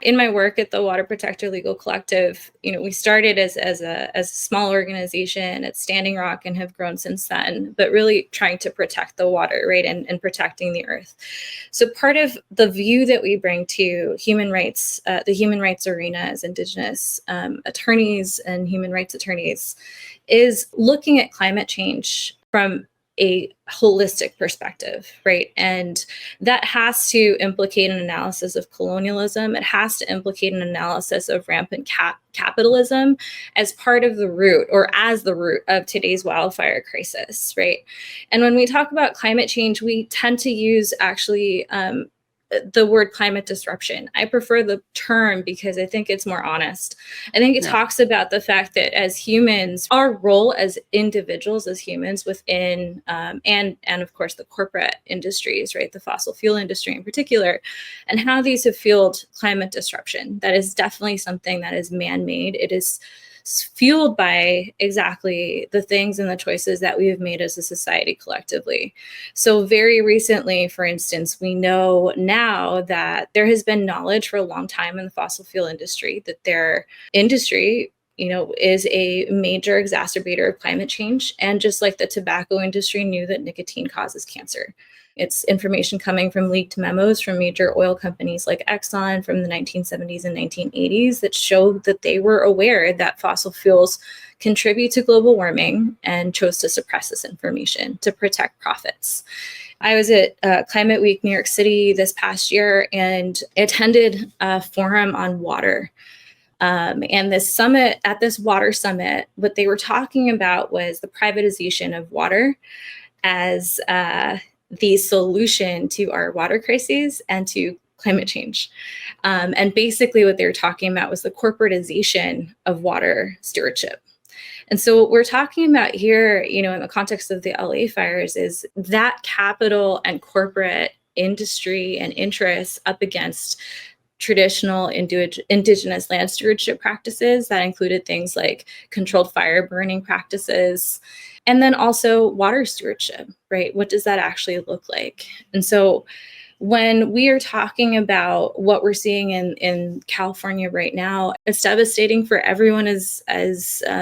in my work at the Water Protector Legal Collective, we started as a small organization at Standing Rock and have grown since then, but really trying to protect the water, right, and protecting the earth. So part of the view that we bring to human rights, the human rights arena as Indigenous attorneys and human rights attorneys, is looking at climate change from a holistic perspective, right? And that has to implicate an analysis of colonialism. It has to implicate an analysis of rampant capitalism as part of the root, or as the root of today's wildfire crisis, right? And when we talk about climate change, we tend to use actually the word climate disruption. I prefer the term because I think it's more honest. I think it talks about the fact that as humans, our role as individuals, as humans within, and of course the corporate industries, right, the fossil fuel industry in particular, and how these have fueled climate disruption. That is definitely something that is man-made. It is fueled by exactly the things and the choices that we have made as a society collectively. So very recently, for instance, we know now that there has been knowledge for a long time in the fossil fuel industry that their industry is a major exacerbator of climate change. And just like the tobacco industry knew that nicotine causes cancer. It's information coming from leaked memos from major oil companies like Exxon from the 1970s and 1980s that show that they were aware that fossil fuels contribute to global warming and chose to suppress this information to protect profits. I was at Climate Week New York City this past year and attended a forum on water. And this summit, at this water summit, what they were talking about was the privatization of water as the solution to our water crises and to climate change. And basically what they were talking about was the corporatization of water stewardship. And so what we're talking about here, in the context of the LA fires, is that capital and corporate industry and interests up against traditional indigenous land stewardship practices that included things like controlled fire burning practices, and then also water stewardship, right? What does that actually look like? And so when we are talking about what we're seeing in California right now, it's devastating for everyone, as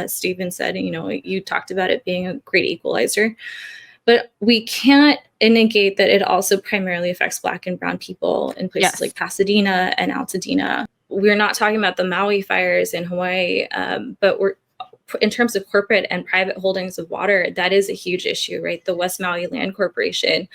Stephen said. You talked about it being a great equalizer. But we can't negate that it also primarily affects Black and Brown people in places like Pasadena and Altadena. We're not talking about the Maui fires in Hawaii, but in terms of corporate and private holdings of water, that is a huge issue, right? The West Maui Land Corporation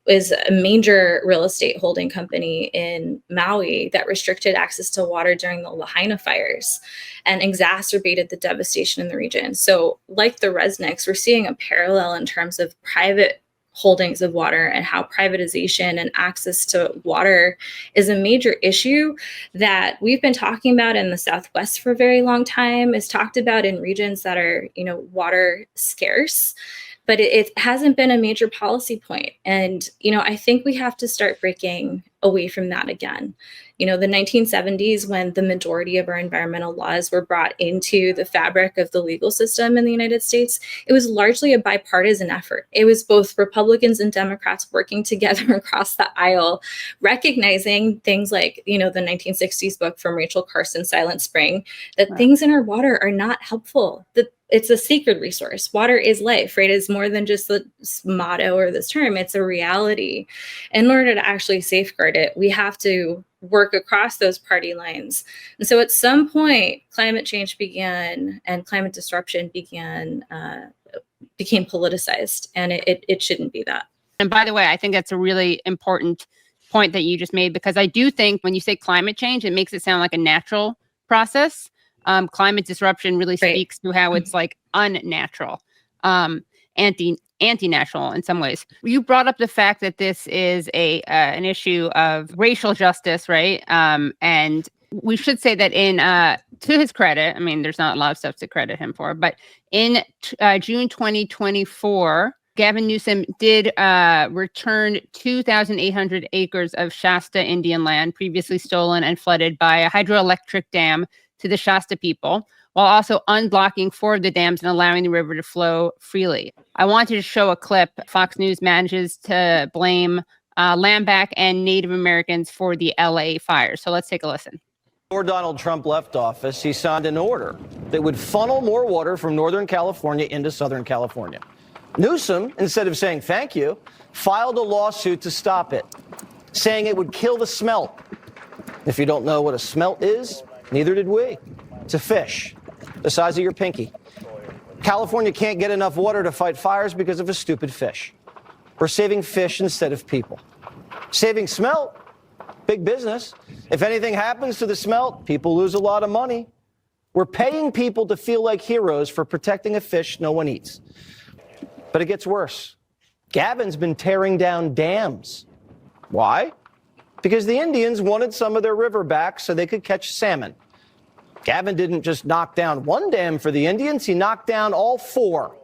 is a major real estate holding company in Maui that restricted access to water during the Lahaina fires and exacerbated the devastation in the region. So like the Resnicks, we're seeing a parallel in terms of private holdings of water and how privatization and access to water is a major issue that we've been talking about in the Southwest for a very long time, is talked about in regions that are, water scarce. But it hasn't been a major policy point. And, I think we have to start breaking away from that again. The 1970s, when the majority of our environmental laws were brought into the fabric of the legal system in the United States, it was largely a bipartisan effort. It was both Republicans and Democrats working together across the aisle, recognizing things like, the 1960s book from Rachel Carson, Silent Spring, that things in our water are not helpful, that it's a sacred resource. Water is life, right? It's more than just the motto or this term. It's a reality. In order to actually safeguard it, we have to work across those party lines. And so at some point, climate change began and climate disruption became politicized, and it shouldn't be that. And by the way, I think that's a really important point that you just made, because I do think when you say climate change, it makes it sound like a natural process. Climate disruption really speaks to how it's like unnatural, anti-natural in some ways. You brought up the fact that this is an issue of racial justice, right? And we should say that to his credit, there's not a lot of stuff to credit him for, but in June 2024, Gavin Newsome did return 2,800 acres of Shasta Indian land previously stolen and flooded by a hydroelectric dam to the Shasta people, while also unblocking 4 of the dams and allowing the river to flow freely. I wanted to show a clip. Fox News manages to blame land back and Native Americans for the LA fires. So let's take a listen. Before Donald Trump left office, he signed an order that would funnel more water from Northern California into Southern California. Newsome, instead of saying thank you, filed a lawsuit to stop it, saying it would kill the smelt. If you don't know what a smelt is, neither did we. It's a fish the size of your pinky. California can't get enough water to fight fires because of a stupid fish. We're saving fish instead of people. Saving smelt, big business. If anything happens to the smelt, people lose a lot of money. We're paying people to feel like heroes for protecting a fish no one eats. But it gets worse. Gavin's been tearing down dams. Why? Because the Indians wanted some of their river back so they could catch salmon. Gavin didn't just knock down one dam for the Indians, he knocked down all four.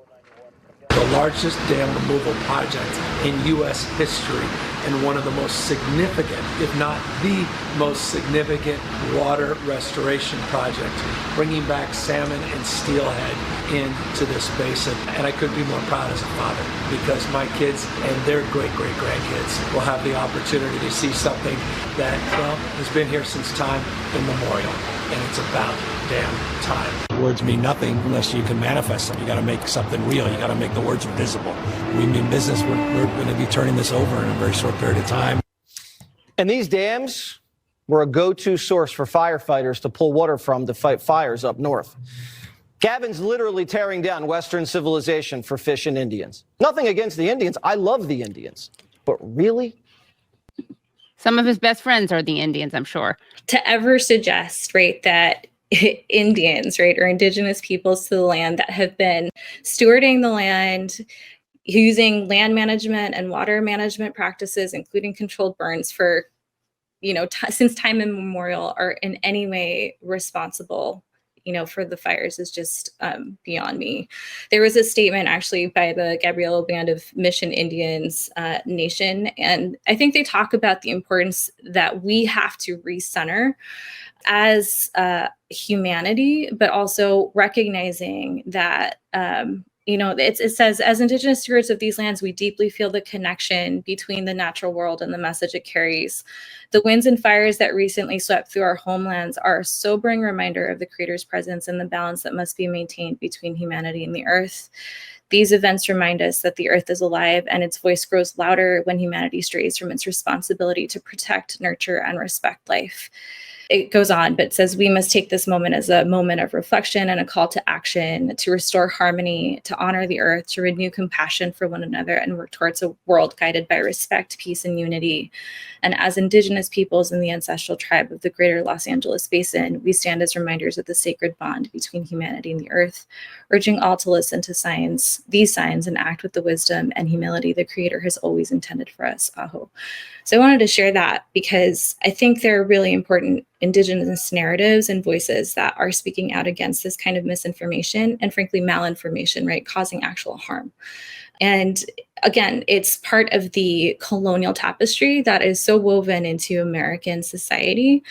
The largest dam removal project in U.S. history and one of the most significant, if not the most significant, water restoration project, bringing back salmon and steelhead into this basin. And I couldn't be more proud as a father because my kids and their great-great-grandkids will have the opportunity to see something that, well, has been here since time immemorial. And it's about damn time. Words mean nothing unless you can manifest them. You got to make something real. You got to make the words visible. We mean business. We're going to be turning this over in a very short period of time. And these dams were a go-to source for firefighters to pull water from to fight fires up north. Gavin's literally tearing down Western civilization for fish and Indians. Nothing against the Indians. I love the Indians. But really? Some of his best friends are the Indians, I'm sure. To ever suggest, right, that Indians, right, or indigenous peoples to the land that have been stewarding the land, using land management and water management practices, including controlled burns for, since time immemorial, are in any way responsible, for the fires is just beyond me. There was a statement actually by the Gabriela Band of Mission Indians Nation, and I think they talk about the importance that we have to recenter as humanity, but also recognizing that it says, as Indigenous stewards of these lands, we deeply feel the connection between the natural world and the message it carries. The winds and fires that recently swept through our homelands are a sobering reminder of the Creator's presence and the balance that must be maintained between humanity and the earth. These events remind us that the earth is alive and its voice grows louder when humanity strays from its responsibility to protect, nurture, and respect life. It goes on, but says we must take this moment as a moment of reflection and a call to action to restore harmony, to honor the earth, to renew compassion for one another, and work towards a world guided by respect, peace, and unity. And as Indigenous peoples in the ancestral tribe of the greater Los Angeles Basin, we stand as reminders of the sacred bond between humanity and the earth, urging all to listen to these signs, and act with the wisdom and humility the Creator has always intended for us. Aho. So I wanted to share that because I think there are really important Indigenous narratives and voices that are speaking out against this kind of misinformation and frankly malinformation, right, causing actual harm. And again, it's part of the colonial tapestry that is so woven into American society.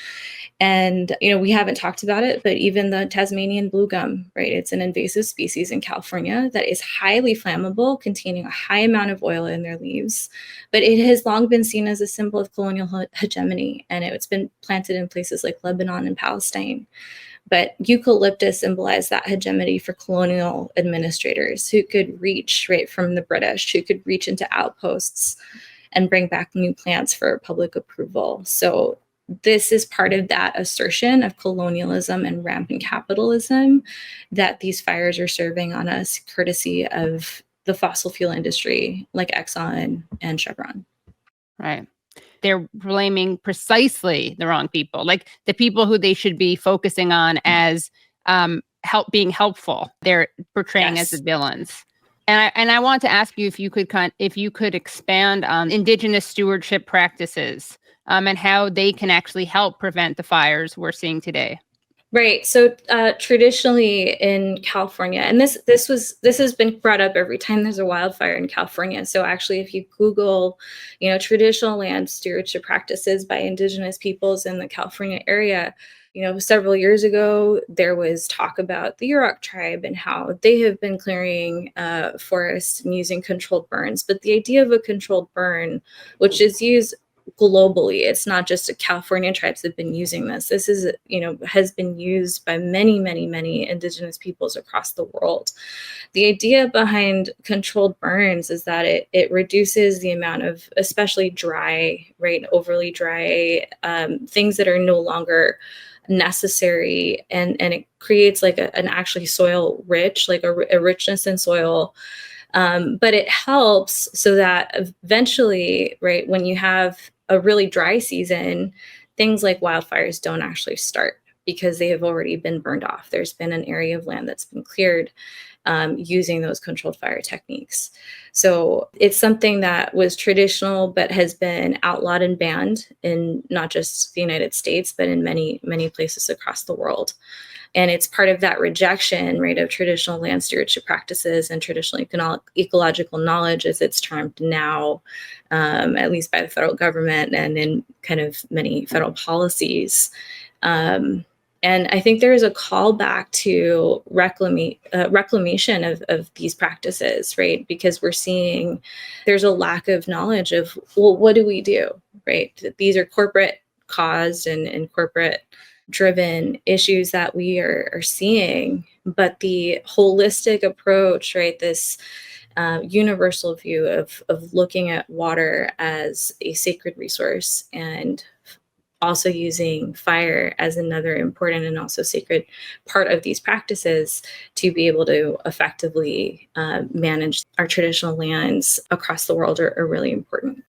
And, we haven't talked about it, but even the Tasmanian blue gum, right? It's an invasive species in California that is highly flammable, containing a high amount of oil in their leaves. But it has long been seen as a symbol of colonial hegemony, and it's been planted in places like Lebanon and Palestine. But eucalyptus symbolized that hegemony for colonial administrators who could reach, right, from the British, who could reach into outposts and bring back new plants for public approval. So this is part of that assertion of colonialism and rampant capitalism that these fires are serving on us, courtesy of the fossil fuel industry like Exxon and Chevron. Right. They're blaming precisely the wrong people, like the people who they should be focusing on as being helpful. They're portraying as the villains. And I want to ask you if you could expand on Indigenous stewardship practices and how they can actually help prevent the fires we're seeing today. Right. So traditionally in California, and this has been brought up every time there's a wildfire in California. So actually, if you Google, traditional land stewardship practices by Indigenous peoples in the California area, Several years ago, there was talk about the Yurok tribe and how they have been clearing forests and using controlled burns. But the idea of a controlled burn, which is used globally, it's not just California tribes that have been using this. This is, has been used by many, many, many indigenous peoples across the world. The idea behind controlled burns is that it reduces the amount of, especially dry, right, overly dry, things that are no longer necessary, and it creates like an actually soil rich, like a richness in soil. But it helps so that eventually, right, when you have a really dry season, things like wildfires don't actually start because they have already been burned off. There's been an area of land that's been cleared using those controlled fire techniques. So it's something that was traditional, but has been outlawed and banned in not just the United States, but in many, many places across the world. And it's part of that rejection, right, of traditional land stewardship practices and traditional ecological knowledge, as it's termed now, at least by the federal government and in kind of many federal policies. And I think there is a call back to reclamation of these practices, right? Because we're seeing there's a lack of knowledge of, well, what do we do, right? These are corporate caused and corporate driven issues that we are seeing, but the holistic approach, right? This universal view of looking at water as a sacred resource and also using fire as another important and also sacred part of these practices to be able to effectively manage our traditional lands across the world are really important.